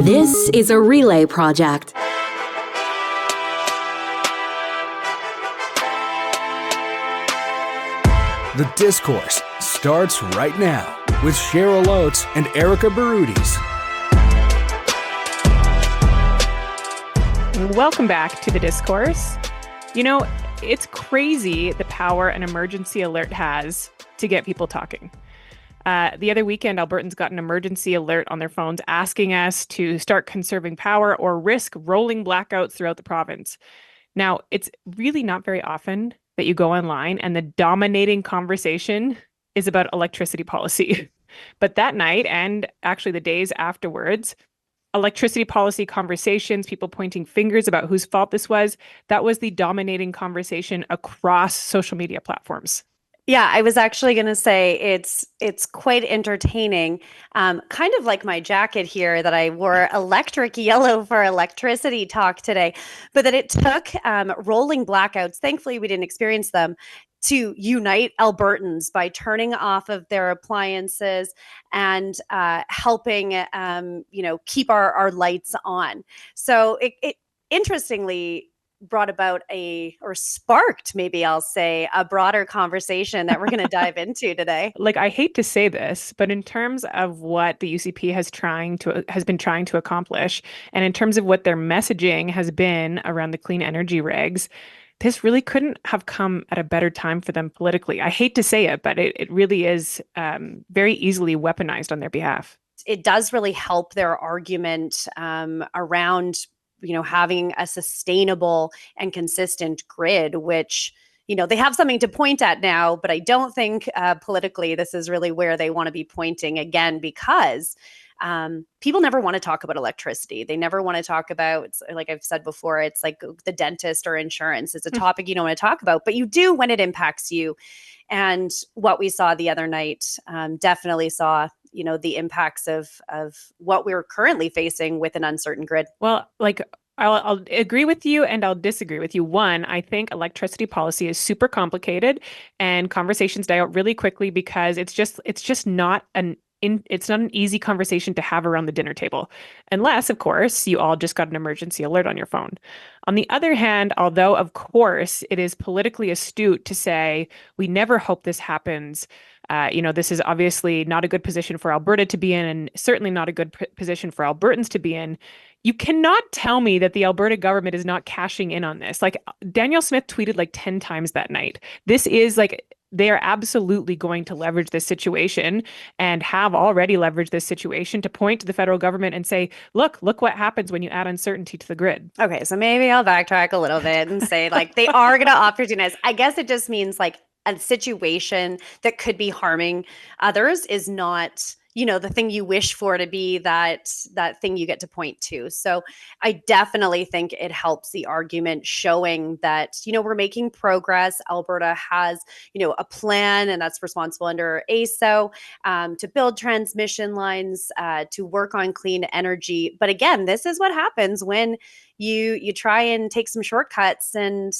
This is a relay project. The Discourse starts right now with Cheryl Oates and Erica Barudis. Welcome back to The Discourse. You know, it's crazy the power an emergency alert has to get people talking. The other weekend, Albertans got an emergency alert on their phones asking us to start conserving power or risk rolling blackouts throughout the province. Now, it's really not very often that you go online and the dominating conversation is about electricity policy. But that night, and actually the days afterwards, electricity policy conversations, people pointing fingers about whose fault this was, that was the dominating conversation across social media platforms. Yeah, I was actually going to say it's quite entertaining, kind of like my jacket here that I wore electric yellow for electricity talk today, but that it took rolling blackouts. Thankfully, we didn't experience them to unite Albertans by turning off of their appliances and helping, keep our lights on. So it interestingly brought about sparked, maybe I'll say, a broader conversation that we're going to dive into today. Like, I hate to say this, but in terms of what the UCP has been trying to accomplish, and in terms of what their messaging has been around the clean energy regs, this really couldn't have come at a better time for them politically. I hate to say it, but it really is very easily weaponized on their behalf. It does really help their argument around having a sustainable and consistent grid, which, they have something to point at now, but I don't think politically this is really where they want to be pointing again, because people never want to talk about electricity. They never want to talk about, like I've said before, it's like the dentist or insurance. It's a topic you don't want to talk about, but you do when it impacts you. And what we saw the other night definitely saw the impacts of what we're currently facing with an uncertain grid. Well, I'll agree with you and I'll disagree with you. One, I think electricity policy is super complicated and conversations die out really quickly because it's just not it's not an easy conversation to have around the dinner table, unless, of course, you all just got an emergency alert on your phone. On the other hand, although, of course, it is politically astute to say, we never hope this happens, this is obviously not a good position for Alberta to be in, and certainly not a good position for Albertans to be in. You cannot tell me that the Alberta government is not cashing in on this. Like, Danielle Smith tweeted 10 times that night. This is they are absolutely going to leverage this situation and have already leveraged this situation to point to the federal government and say, look what happens when you add uncertainty to the grid. Okay, so maybe I'll backtrack a little bit and say they are going to opportunize. I guess it just means a situation that could be harming others is not the thing you wish for to be that thing you get to point to. So I definitely think it helps the argument showing that, we're making progress. Alberta has, a plan, and that's responsible under ASO to build transmission lines, to work on clean energy. But again, this is what happens when you try and take some shortcuts and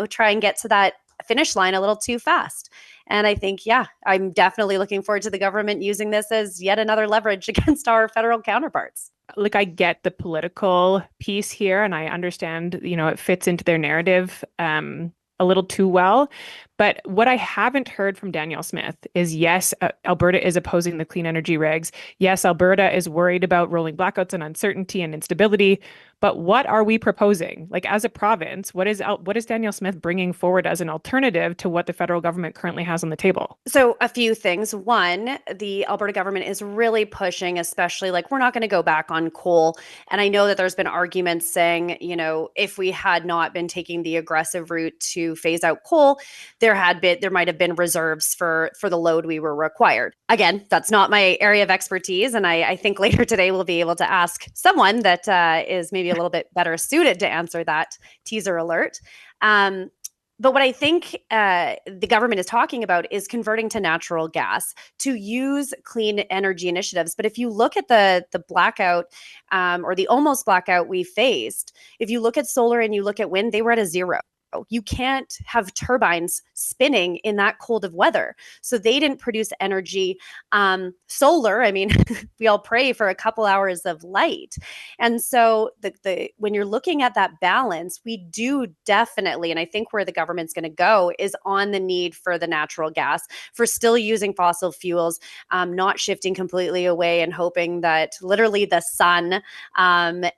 try and get to that finish line a little too fast. And I think, I'm definitely looking forward to the government using this as yet another leverage against our federal counterparts. I get the political piece here, and I understand, it fits into their narrative a little too well. But what I haven't heard from Danielle Smith is, yes, Alberta is opposing the clean energy regs. Yes, Alberta is worried about rolling blackouts and uncertainty and instability. But what are we proposing? As a province, what is Danielle Smith bringing forward as an alternative to what the federal government currently has on the table? So a few things. One, the Alberta government is really pushing, especially we're not going to go back on coal. And I know that there's been arguments saying, if we had not been taking the aggressive route to phase out coal, there might have been reserves for the load we were required. Again, that's not my area of expertise. And I think later today we'll be able to ask someone that is maybe a little bit better suited to answer that teaser alert. But what I think the government is talking about is converting to natural gas to use clean energy initiatives. But if you look at the blackout or the almost blackout we faced, if you look at solar and you look at wind, they were at a zero. You can't have turbines spinning in that cold of weather. So they didn't produce energy. Solar, I mean, we all pray for a couple hours of light. And so when you're looking at that balance, we do definitely, and I think where the government's going to go is on the need for the natural gas, for still using fossil fuels, not shifting completely away and hoping that literally the sun and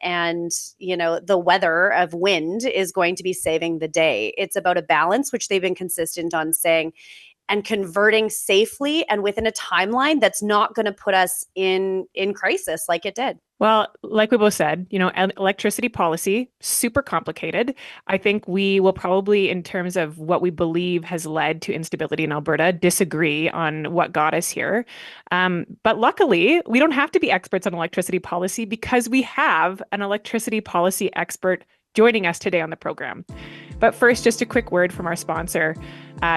the weather of wind is going to be saving the day. It's about a balance, which they've been consistent on saying, and converting safely and within a timeline that's not going to put us in crisis like it did. Well, like we both said, electricity policy, super complicated. I think we will probably, in terms of what we believe has led to instability in Alberta, disagree on what got us here. But luckily, we don't have to be experts on electricity policy because we have an electricity policy expert joining us today on the program. But first, just a quick word from our sponsor.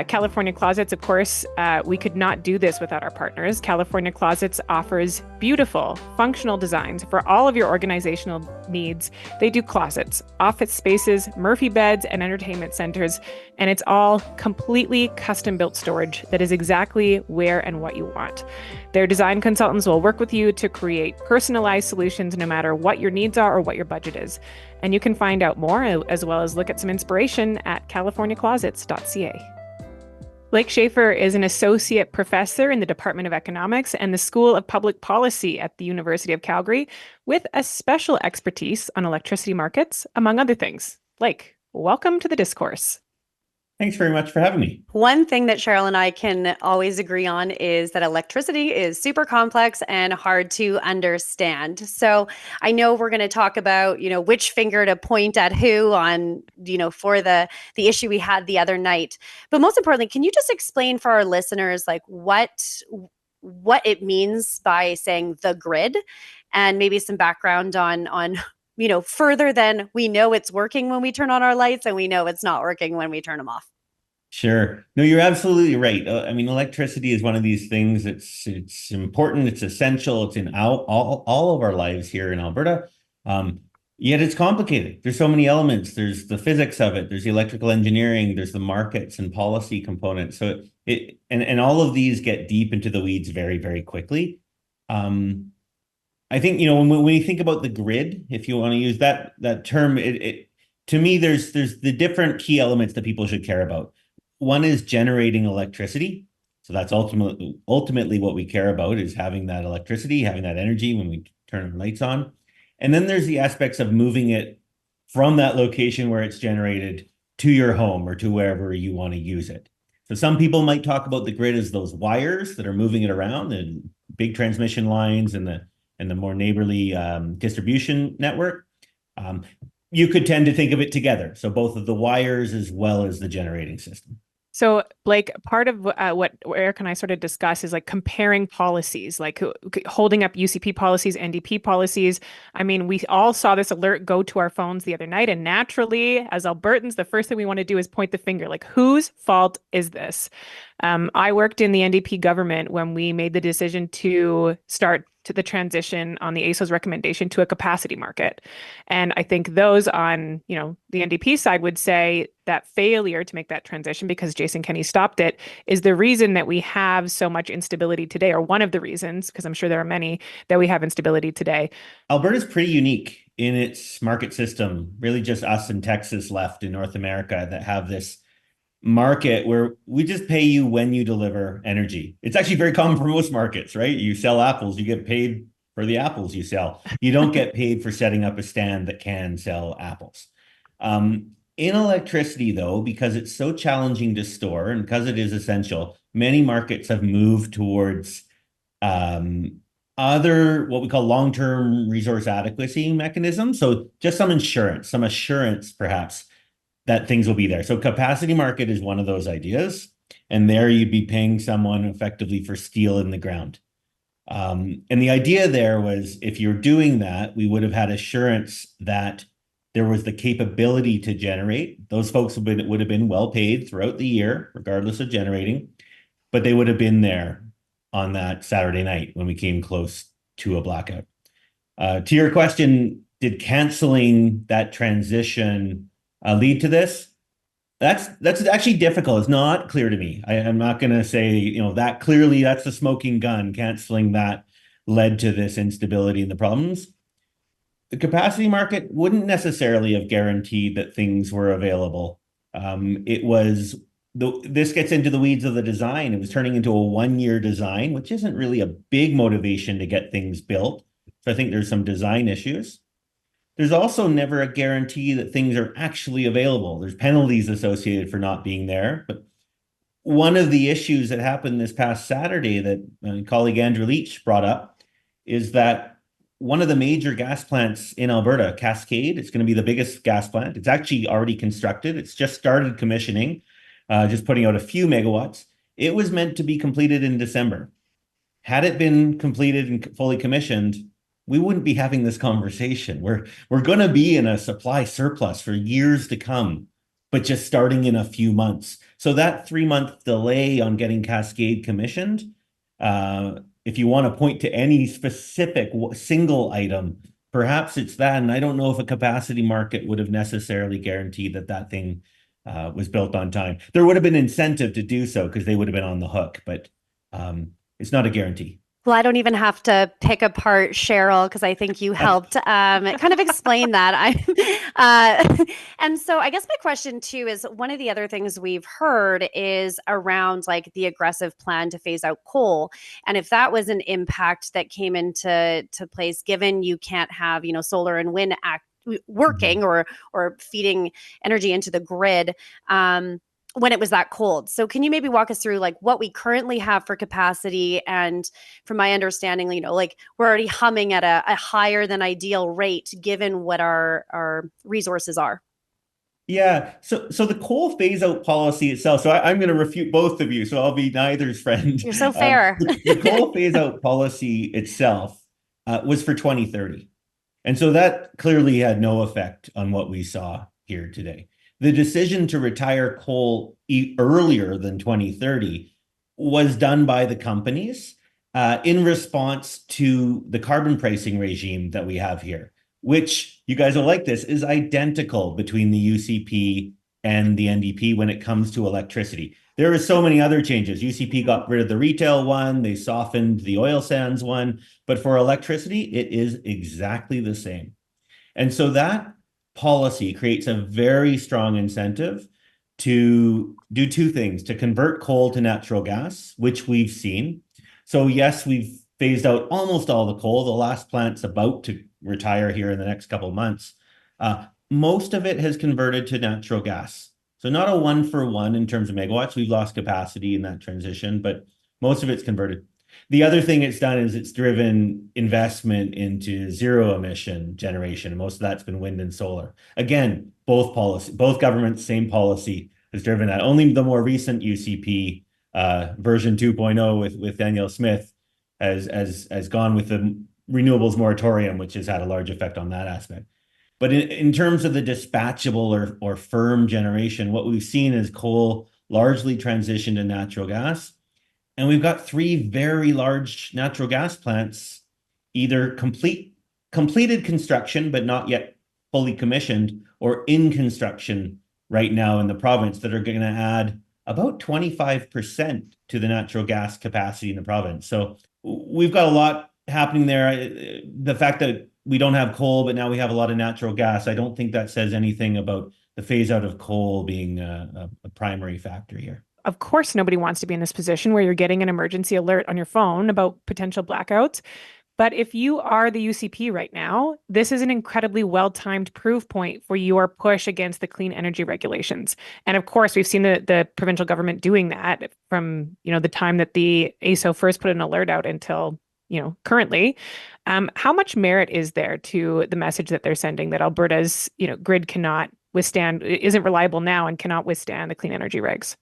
California Closets, of course, we could not do this without our partners. California Closets offers beautiful, functional designs for all of your organizational needs. They do closets, office spaces, Murphy beds, and entertainment centers, and it's all completely custom-built storage that is exactly where and what you want. Their design consultants will work with you to create personalized solutions no matter what your needs are or what your budget is. And you can find out more, as well as look at some inspiration, at californiaclosets.ca. Blake Shaffer is an associate professor in the Department of Economics and the School of Public Policy at the University of Calgary, with a special expertise on electricity markets, among other things. Blake, welcome to the discourse. Thanks very much for having me. One thing that Cheryl and I can always agree on is that electricity is super complex and hard to understand. So I know we're going to talk about, which finger to point at who on, for the issue we had the other night. But most importantly, can you just explain for our listeners, like what it means by saying the grid, and maybe some background on further than we know it's working when we turn on our lights and we know it's not working when we turn them off? Sure. No, you're absolutely right. Electricity is one of these things. It's important. It's essential. It's in all of our lives here in Alberta. Yet it's complicated. There's so many elements. There's the physics of it. There's the electrical engineering. There's the markets and policy components. So and all of these get deep into the weeds very, very quickly. I think, when we think about the grid, if you want to use that term, to me, there's the different key elements that people should care about. One is generating electricity. So that's ultimately what we care about, is having that electricity, having that energy when we turn our lights on. And then there's the aspects of moving it from that location where it's generated to your home or to wherever you want to use it. So some people might talk about the grid as those wires that are moving it around, and big transmission lines and the more neighborly distribution network. You could tend to think of it together. So both of the wires as well as the generating system. So, Blake, part of what Eric and I sort of discuss is like comparing policies, like holding up UCP policies, NDP policies. I mean, we all saw this alert go to our phones the other night. And naturally, as Albertans, the first thing we want to do is point the finger, like, whose fault is this? I worked in the NDP government when we made the decision to start to the transition on the AESO's recommendation to a capacity market. And I think those on, the NDP side would say that failure to make that transition, because Jason Kenney stopped it, is the reason that we have so much instability today, or one of the reasons, because I'm sure there are many, that we have instability today. Alberta's pretty unique in its market system. Really just us and Texas left in North America that have this market where we just pay you when you deliver energy. It's actually very common for most markets, right? You sell apples, you get paid for the apples you sell. You don't get paid for setting up a stand that can sell apples. In electricity, though, because it's so challenging to store and because it is essential, many markets have moved towards other, what we call long-term resource adequacy mechanisms. So just some assurance perhaps that things will be there. So capacity market is one of those ideas. And there you'd be paying someone effectively for steel in the ground. And the idea there was, if you're doing that, we would have had assurance that there was the capability to generate. Those folks would have been well paid throughout the year, regardless of generating, but they would have been there on that Saturday night when we came close to a blackout. To your question, did canceling that transition lead to this? That's actually difficult. It's not clear to me. I'm not going to say, that clearly that's the smoking gun. Canceling that led to this instability and the problems. The capacity market wouldn't necessarily have guaranteed that things were available. This gets into the weeds of the design. It was turning into a 1-year design, which isn't really a big motivation to get things built. So I think there's some design issues. There's also never a guarantee that things are actually available. There's penalties associated for not being there. But one of the issues that happened this past Saturday that my colleague Andrew Leach brought up is that one of the major gas plants in Alberta, Cascade, it's going to be the biggest gas plant. It's actually already constructed. It's just started commissioning, just putting out a few megawatts. It was meant to be completed in December. Had it been completed and fully commissioned, we wouldn't be having this conversation. We're going to be in a supply surplus for years to come, but just starting in a few months. So that 3-month delay on getting Cascade commissioned, if you want to point to any specific single item, perhaps it's that. And I don't know if a capacity market would have necessarily guaranteed that thing was built on time. There would have been incentive to do so because they would have been on the hook, but it's not a guarantee. Well, I don't even have to pick apart Cheryl because I think you helped kind of explain that. And so I guess my question too is one of the other things we've heard is around like the aggressive plan to phase out coal, and if that was an impact that came into place, given you can't have solar and wind working or feeding energy into the grid. When it was that cold. So can you maybe walk us through like what we currently have for capacity? And from my understanding, like we're already humming at a higher than ideal rate given what our resources are. Yeah. So the coal phase out policy itself. So I'm going to refute both of you. So I'll be neither's friend. You're so fair. The coal phase out policy itself was for 2030. And so that clearly had no effect on what we saw here today. The decision to retire coal earlier than 2030 was done by the companies in response to the carbon pricing regime that we have here, which you guys will like this, is identical between the UCP and the NDP when it comes to electricity. There are so many other changes. UCP got rid of the retail one, they softened the oil sands one, but for electricity, it is exactly the same. And so that policy creates a very strong incentive to do two things: to convert coal to natural gas, which we've seen. So yes, we've phased out almost all the coal. The last plant's about to retire here in the next couple of months. Most of it has converted to natural gas. So not a 1-for-1 in terms of megawatts. We've lost capacity in that transition, but most of it's converted. The other thing it's done is it's driven investment into zero emission generation. And most of that's been wind and solar. Again, both governments, same policy has driven that. Only the more recent UCP version 2.0 with Danielle Smith has gone with the renewables moratorium, which has had a large effect on that aspect. But in terms of the dispatchable or firm generation, what we've seen is coal largely transition to natural gas. And we've got 3 very large natural gas plants, either completed construction, but not yet fully commissioned, or in construction right now in the province, that are going to add about 25% to the natural gas capacity in the province. So we've got a lot happening there. The fact that we don't have coal, but now we have a lot of natural gas, I don't think that says anything about the phase out of coal being a primary factor here. Of course, nobody wants to be in this position where you're getting an emergency alert on your phone about potential blackouts. But if you are the UCP right now, this is an incredibly well-timed proof point for your push against the clean energy regulations. And of course, we've seen the provincial government doing that from, the time that the AESO first put an alert out until, currently. How much merit is there to the message that they're sending that Alberta's, grid cannot withstand, isn't reliable now and cannot withstand the clean energy regs?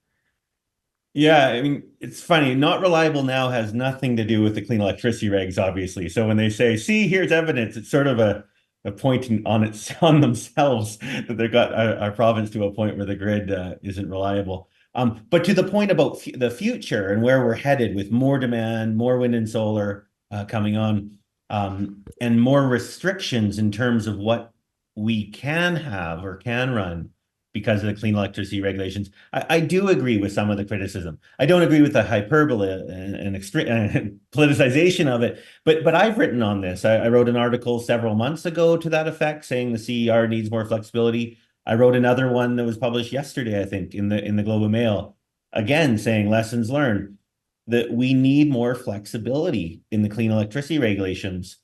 Yeah, I mean, it's funny. Not reliable now has nothing to do with the clean electricity regs, obviously. So when they say, see, here's evidence, it's sort of a point on themselves that they've got our province to a point where the grid isn't reliable. But to the point about the future and where we're headed with more demand, more wind and solar coming on, and more restrictions in terms of what we can have or can run because of the clean electricity regulations. I do agree with some of the criticism. I don't agree with the hyperbole and extreme politicization of it, but I've written on this. I wrote an article several months ago to that effect, saying the CER needs more flexibility. I wrote another one that was published yesterday, I think, in the Globe and Mail, again saying lessons learned, that we need more flexibility in the clean electricity regulations.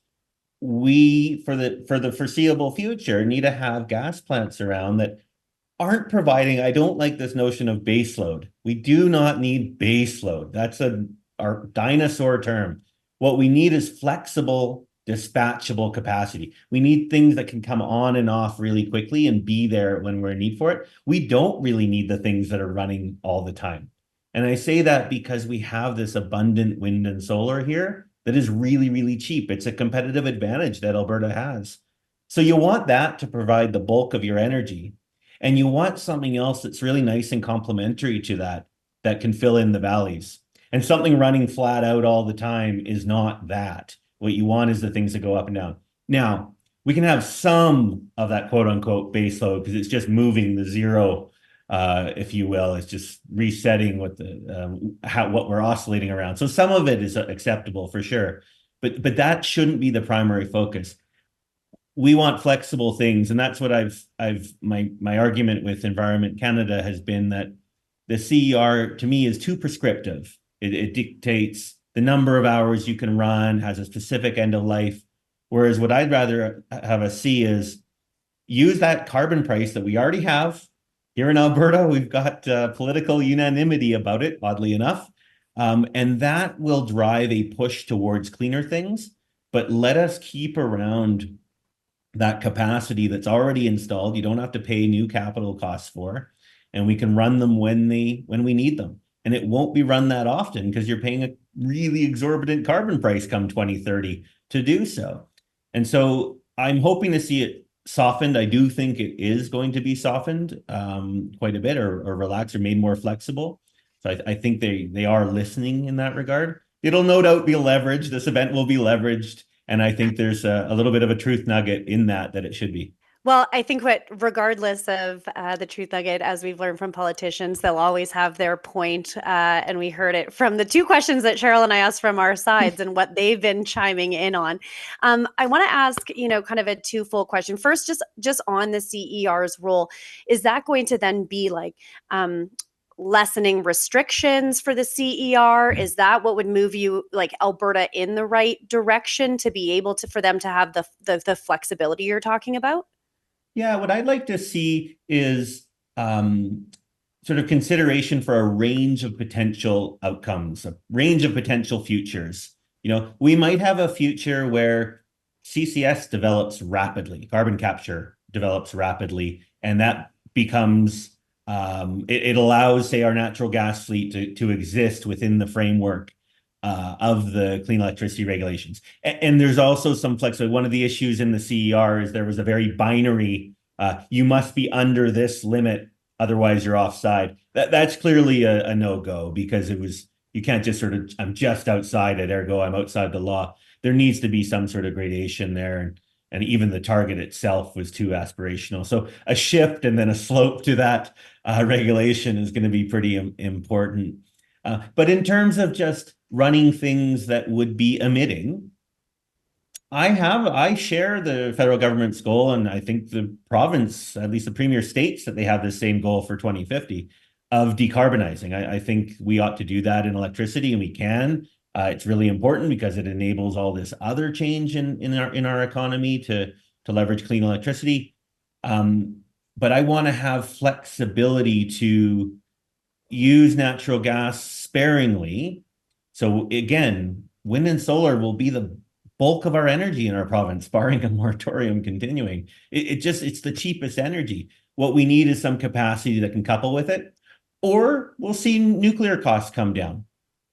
We, for the foreseeable future, need to have gas plants around that aren't providing. I don't like this notion of baseload. We do not need baseload. That's our dinosaur term. What we need is flexible, dispatchable capacity. We need things that can come on and off really quickly and be there when we're in need for it. We don't really need the things that are running all the time. And I say that because we have this abundant wind and solar here that is really, really cheap. It's a competitive advantage that Alberta has. So you want that to provide the bulk of your energy. And you want something else that's really nice and complementary to that, that can fill in the valleys. And something running flat out all the time is not that. What you want is the things that go up and down. Now, we can have some of that quote unquote base load because it's just moving the zero, if you will. It's just resetting what what we're oscillating around. So some of it is acceptable for sure, but that shouldn't be the primary focus. We want flexible things, and that's what my argument with Environment Canada has been, that the CER to me is too prescriptive. It dictates the number of hours you can run, has a specific end of life. Whereas what I'd rather have us see is use that carbon price that we already have here in Alberta. We've got political unanimity about it, oddly enough, and that will drive a push towards cleaner things. But let us keep around that capacity that's already installed. You don't have to pay new capital costs for, and we can run them when we need them. And it won't be run that often because you're paying a really exorbitant carbon price come 2030 to do so. And so I'm hoping to see it softened. I do think it is going to be softened quite a bit, or relaxed, or made more flexible. So I think they are listening in that regard. It'll no doubt be leveraged. This event will be leveraged. And I think there's a little bit of a truth nugget in that it should be. Well, I think regardless of the truth nugget, as we've learned from politicians, they'll always have their point. And we heard it from the two questions that Cheryl and I asked from our sides and what they've been chiming in on. I want to ask, kind of a twofold question. First, just on the CER's role, is that going to then be like lessening restrictions for the CER? Is that what would move you, like Alberta, in the right direction to be able to, for them to have the flexibility you're talking about? Yeah, what I'd like to see is sort of consideration for a range of potential outcomes, a range of potential futures. We might have a future where CCS develops rapidly, carbon capture develops rapidly, and that becomes, it allows, say, our natural gas fleet to exist within the framework of the clean electricity regulations. And there's also some flexibility. One of the issues in the CER is there was a very binary, you must be under this limit, otherwise you're offside. That's clearly a no-go, because you can't just sort of, I'm just outside it, ergo I'm outside the law. There needs to be some sort of gradation there. And even the target itself was too aspirational. So a shift and then a slope to that regulation is going to be pretty important. But in terms of just running things that would be emitting, I share the federal government's goal, and I think the province, at least the premier, states that they have the same goal for 2050 of decarbonizing. I think we ought to do that in electricity, and we can. It's really important because it enables all this other change in our economy to leverage clean electricity. But I want to have flexibility to use natural gas sparingly. So again, wind and solar will be the bulk of our energy in our province, barring a moratorium continuing. It's the cheapest energy. What we need is some capacity that can couple with it, or we'll see nuclear costs come down,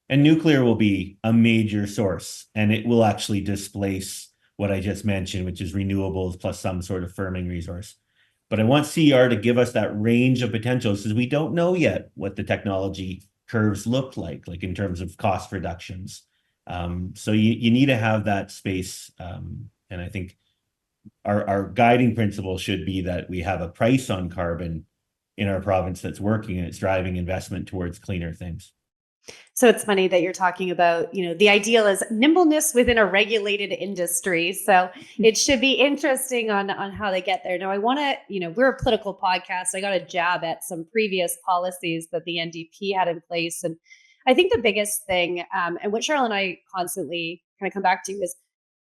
and nuclear will be a major source, and it will actually displace what I just mentioned, which is renewables plus some sort of firming resource. But I want CER to give us that range of potentials, because we don't know yet what the technology curves look like in terms of cost reductions. So you need to have that space. And I think our guiding principle should be that we have a price on carbon in our province that's working, and it's driving investment towards cleaner things. So it's funny that you're talking about, the ideal is nimbleness within a regulated industry. So it should be interesting on how they get there. Now, I want to, we're a political podcast. So I got a jab at some previous policies that the NDP had in place. And I think the biggest thing, and what Cheryl and I constantly kind of come back to, is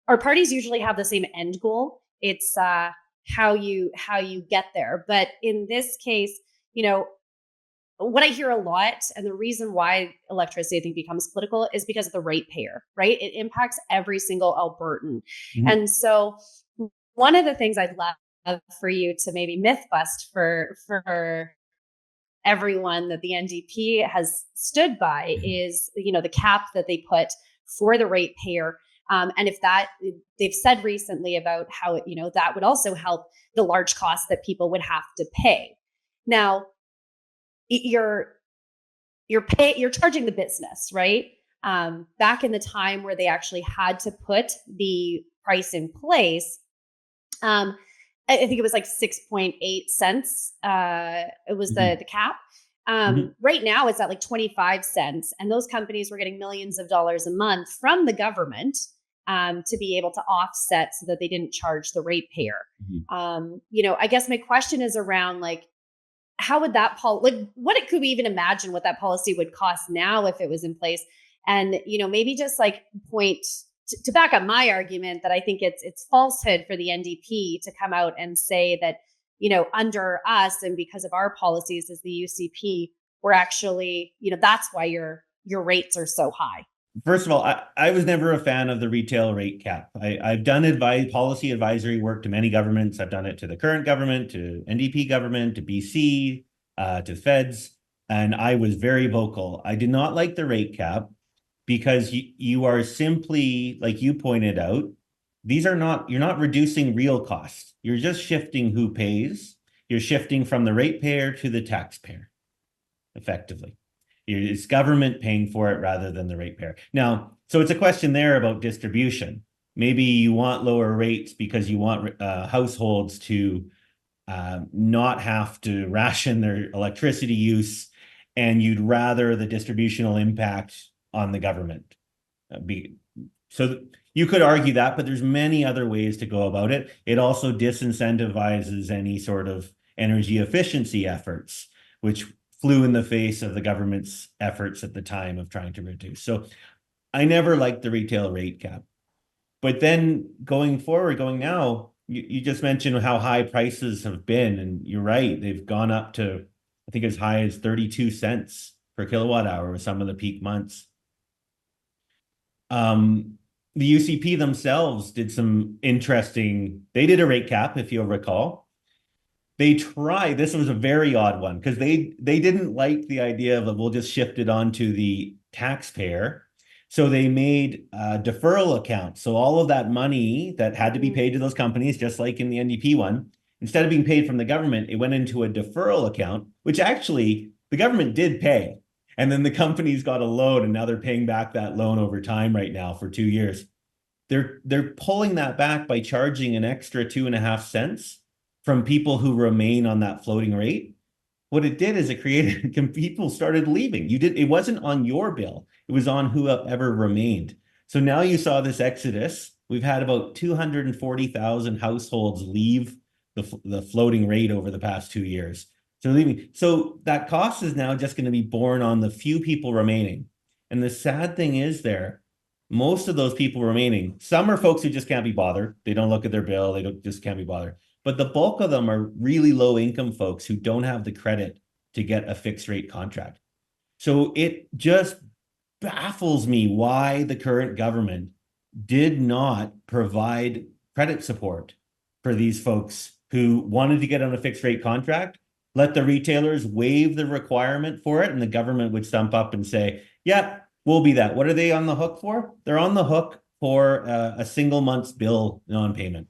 our parties usually have the same end goal. It's how you get there. But in this case, what I hear a lot, and the reason why electricity, I think, becomes political is because of the ratepayer, right? It impacts every single Albertan. Mhm. And so one of the things I'd love for you to maybe myth bust for everyone that the NDP has stood by is, the cap that they put for the ratepayer. And if that, they've said recently about how, that would also help the large costs that people would have to pay. Now, you're charging the business, right? Back in the time where they actually had to put the price in place, I think it was like 6.8 cents. It was the cap. Right now it's at like 25 cents, and those companies were getting millions of dollars a month from the government to be able to offset so that they didn't charge the ratepayer. I guess my question is around, like, how would that what could we even imagine what that policy would cost now if it was in place? And, maybe just like point to back up my argument that I think it's falsehood for the NDP to come out and say that, under us and because of our policies as the UCP, we're actually, that's why your rates are so high. First of all, I was never a fan of the retail rate cap. I've done policy advisory work to many governments. I've done it to the current government, to NDP government, to BC, to feds, and I was very vocal. I did not like the rate cap because you are simply, like you pointed out, you're not reducing real costs. You're just shifting who pays. You're shifting from the ratepayer to the taxpayer, effectively. It's government paying for it rather than the ratepayer. Now, so it's a question there about distribution. Maybe you want lower rates because you want households to not have to ration their electricity use, and you'd rather the distributional impact on the government be. So you could argue that, but there's many other ways to go about it. It also disincentivizes any sort of energy efficiency efforts, which flew in the face of the government's efforts at the time of trying to reduce. So I never liked the retail rate cap. But then going now, you just mentioned how high prices have been, and you're right, they've gone up to, I think, as high as 32 cents per kilowatt hour with some of the peak months. The UCP themselves did they did a rate cap, if you'll recall. This was a very odd one because they didn't like the idea of we'll just shift it onto the taxpayer. So they made a deferral account. So all of that money that had to be paid to those companies, just like in the NDP one, instead of being paid from the government, it went into a deferral account, which actually the government did pay. And then the companies got a loan, and now they're paying back that loan over time right now for 2 years. They're pulling that back by charging an extra 2.5 cents from people who remain on that floating rate. What it did is it created, people started leaving. It wasn't on your bill. It was on whoever remained. So now you saw this exodus. We've had about 240,000 households leave the floating rate over the past 2 years. So leaving. So that cost is now just going to be borne on the few people remaining. And the sad thing is most of those people remaining, some are folks who just can't be bothered. They don't look at their bill. Just can't be bothered. But the bulk of them are really low income folks who don't have the credit to get a fixed rate contract. So it just baffles me why the current government did not provide credit support for these folks who wanted to get on a fixed rate contract, let the retailers waive the requirement for it, and the government would stump up and say, yeah, we'll be that. What are they on the hook for? They're on the hook for a single month's bill non-payment.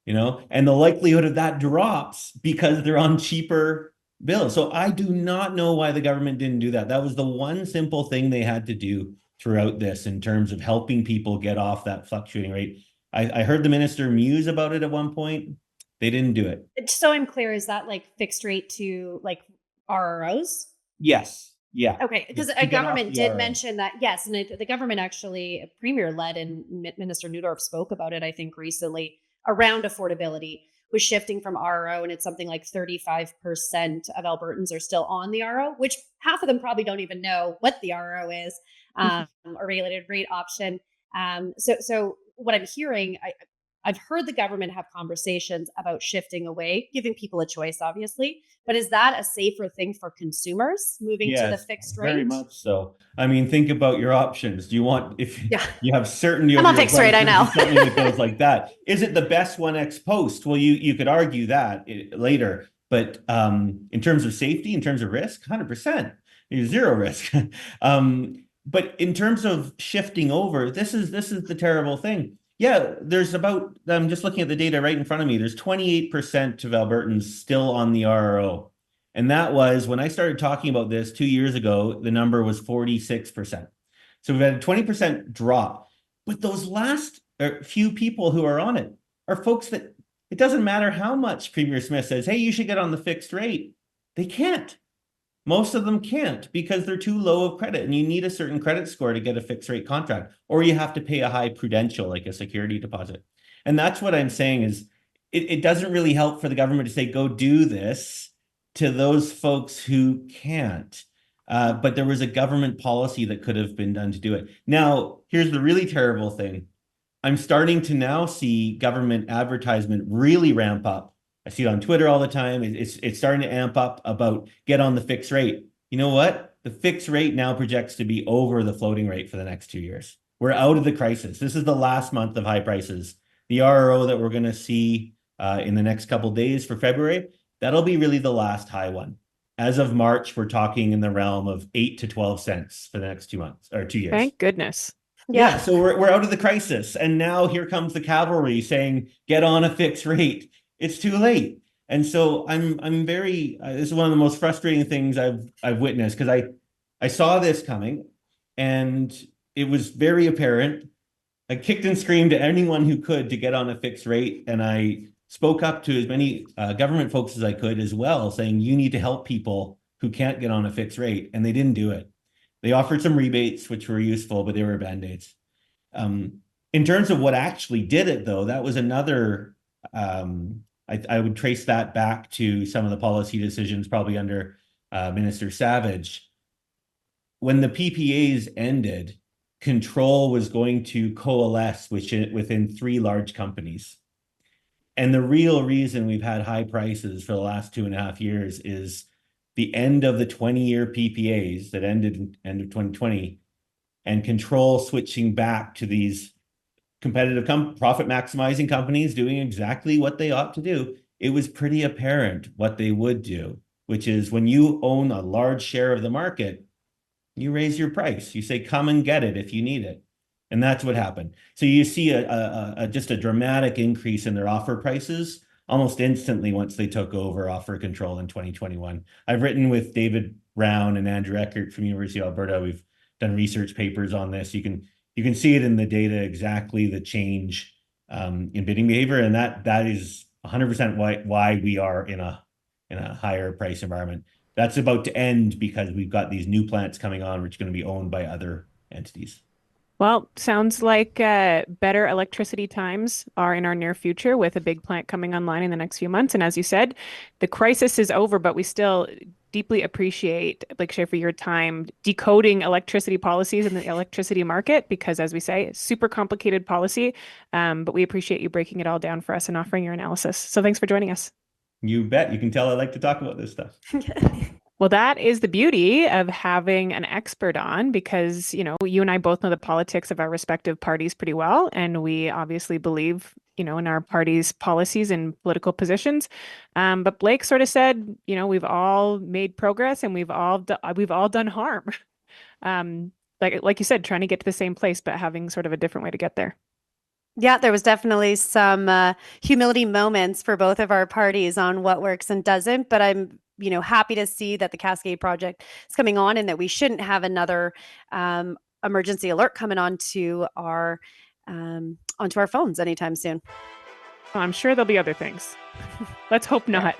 And the likelihood of that drops because they're on cheaper bills. So I do not know why the government didn't do that. That was the one simple thing they had to do throughout this in terms of helping people get off that fluctuating rate. I heard the minister muse about it at one point. They didn't do it. So I'm clear, is that like fixed rate to like RROs? Yes. Yeah. Okay, because To a get off government the did RO. mention that, yes, and the government actually, a premier led, and Minister Newdorf spoke about it, I think, recently around affordability, was shifting from RO, and it's something like 35% of Albertans are still on the RO, which half of them probably don't even know what the RO is, a regulated rate option. So what I'm hearing, I've heard the government have conversations about shifting away, giving people a choice, obviously. But is that a safer thing for consumers moving to the Yes, fixed rate? very much so. I mean, think about your options. Do you want, if Yeah. you have certainty I'm over on your fixed rate, I prices, know. something that goes like that. Is it the best one ex post? Well, you could argue that later, but in terms of safety, in terms of risk, 100%, there's zero risk. But in terms of shifting over, this is the terrible thing. Yeah, there's about, I'm just looking at the data right in front of me. There's 28% of Albertans still on the RRO. And that was, when I started talking about this 2 years ago, the number was 46%. So we've had a 20% drop. But those last few people who are on it are folks that it doesn't matter how much Premier Smith says, hey, you should get on the fixed rate. They can't. Most of them can't because they're too low of credit, and you need a certain credit score to get a fixed rate contract, or you have to pay a high prudential, like a security deposit. And that's what I'm saying is it doesn't really help for the government to say, go do this to those folks who can't. But there was a government policy that could have been done to do it. Now, here's the really terrible thing. I'm starting to now see government advertisement really ramp up. I see it on Twitter all the time. It's starting to amp up about get on the fixed rate. You know what? The fixed rate now projects to be over the floating rate for the next 2 years. We're out of the crisis. This is the last month of high prices. The RRO that we're going to see in the next couple of days for February, that'll be really the last high one. As of March, we're talking in the realm of 8 to 12 cents for the next 2 months or 2 years. Thank goodness. Yeah, so we're out of the crisis, and now here comes the cavalry saying, "Get on a fixed rate." It's too late, and so I'm very. This is one of the most frustrating things I've witnessed, because I saw this coming, and it was very apparent. I kicked and screamed at anyone who could to get on a fixed rate, and I spoke up to as many government folks as I could as well, saying you need to help people who can't get on a fixed rate, and they didn't do it. They offered some rebates, which were useful, but they were Band-Aids. In terms of what actually did it, though, that was another, I would trace that back to some of the policy decisions probably under Minister Savage. When the PPAs ended, control was going to coalesce within 3 large companies. And the real reason we've had high prices for the last 2.5 years is the end of the 20-year PPAs that ended in end of 2020, and control switching back to these competitive profit maximizing companies doing exactly what they ought to do. It was pretty apparent what they would do, which is when you own a large share of the market, you raise your price. You say, come and get it if you need it. And that's what happened. So you see just a dramatic increase in their offer prices almost instantly once they took over offer control in 2021. I've written with David Brown and Andrew Eckert from University of Alberta. We've done research papers on this. You can see it in the data, exactly the change in bidding behavior, and that is 100% why we are in a higher price environment. That's about to end because we've got these new plants coming on, which are going to be owned by other entities. Well, sounds like better electricity times are in our near future with a big plant coming online in the next few months. And as you said, the crisis is over, but we still deeply appreciate, Blake Shaffer, your time decoding electricity policies in the electricity market, because as we say, it's super complicated policy, but we appreciate you breaking it all down for us and offering your analysis. So thanks for joining us. You bet. You can tell I like to talk about this stuff. Well, that is the beauty of having an expert on, because, you and I both know the politics of our respective parties pretty well. And we obviously believe, in our party's policies and political positions. But Blake sort of said, we've all made progress and we've all done harm. Like you said, trying to get to the same place, but having sort of a different way to get there. Yeah, there was definitely some humility moments for both of our parties on what works and doesn't. But I'm happy to see that the Cascade project is coming on, and that we shouldn't have another emergency alert coming onto our phones anytime soon. I'm sure there'll be other things. Let's hope not.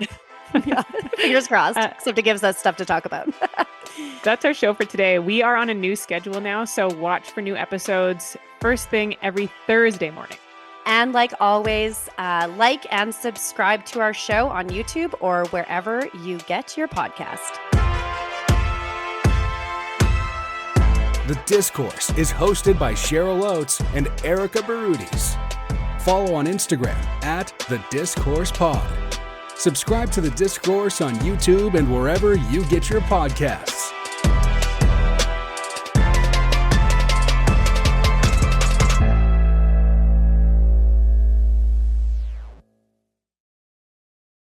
Yeah. Fingers crossed. Except it gives us stuff to talk about. That's our show for today. We are on a new schedule now, so watch for new episodes first thing every Thursday morning. And like always, like and subscribe to our show on YouTube or wherever you get your podcast. The Discourse is hosted by Cheryl Oates and Erica Barudis. Follow on Instagram at The Discourse Pod. Subscribe to The Discourse on YouTube and wherever you get your podcasts.